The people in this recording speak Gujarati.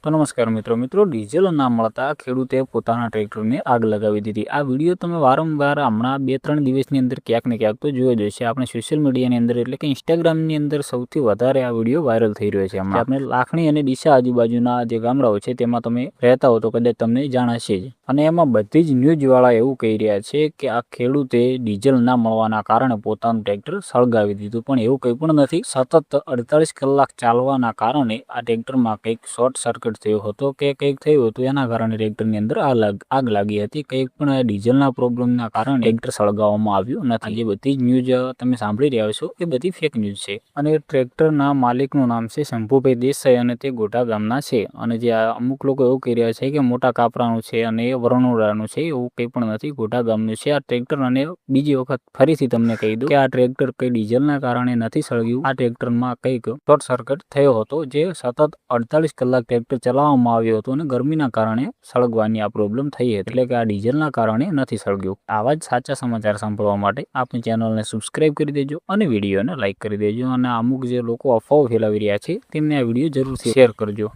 તો નમસ્કાર મિત્રો ડીઝલ ના મળતા ખેડૂતે પોતાના ટ્રેક્ટરને આગ લગાવી દીધી। આ વિડીયો તમે વારંવાર હમણાં 2-3 દિવસની અંદર ક્યાંક ને ક્યાંક તો જોયો જ હશે। આપણે સોશિયલ મીડિયાની અંદર એટલે કે ઇન્સ્ટાગ્રામની અંદર સૌથી વધારે આ વિડીયો વાયરલ થઈ રહ્યો છે। હમણાં આપણે લાખણી અને ડીસા આજુબાજુના જે ગામડાઓ છે તેમાં તમે રહેતા હો તો કદાચ તમને જાણ હશે જ। અને એમાં બધી જ ન્યૂઝ વાળા એવું કહી રહ્યા છે કે આ ખેડૂતે ડીઝલ ના મળવાના કારણે પોતાનું ટ્રેક્ટર સળગાવી દીધું, પણ એવું કંઈ પણ નથી। સતત 48 કલાક ચાલવાના કારણે આ ટ્રેક્ટરમાં કંઈક શોર્ટ સર્કિટ થયો હતો કે કંઈક થયું હતું, એના કારણે ટ્રેક્ટરની અંદર આગ લાગી હતી। કંઈક પણ ડીઝલના પ્રોબ્લેમના કારણે ટ્રેક્ટર સળગાવવામાં આવ્યું નથી। જે બધી જ ન્યૂઝ તમે સાંભળી રહ્યા છો એ બધી ફેક ન્યૂઝ છે। અને ટ્રેક્ટરના માલિકનું નામ છે શંભુભાઈ દેસાઈ અને તે ગોઢા ગામના છે। અને જે અમુક લોકો એવું કહી રહ્યા છે કે મોટા કાપરાનું છે અને એ વરણોડાનું છે, એવું કંઈ પણ નથી, ગોઢા ગામનું છે આ ટ્રેક્ટર। અને બીજી વખત ફરીથી તમને કહી દઉં કે આ ટ્રેક્ટર કંઈ ડીઝલના કારણે નથી સળગ્યું, આ ટ્રેક્ટરમાં કંઈક શોર્ટ સર્કિટ થયો હતો, જે સતત 48 કલાક ટ્રેક્ટર ચલાવવામાં આવ્યું હતું અને ગરમીના કારણે સળગવાની આ પ્રોબ્લેમ થઈ હતી। એટલે કે આ ડીઝલના કારણે નથી સળગ્યું। આવા જ સાચા સમાચાર સાંભળવા માટે આપણી ચેનલને સબસ્ક્રાઇબ કરી દેજો અને વિડીયોને લાઇક કરી દેજો। અને અમુક જે લોકો અફવાઓ ફેલાવી રહ્યા છે તેમને આ વિડીયો જરૂરથી શેર કરજો।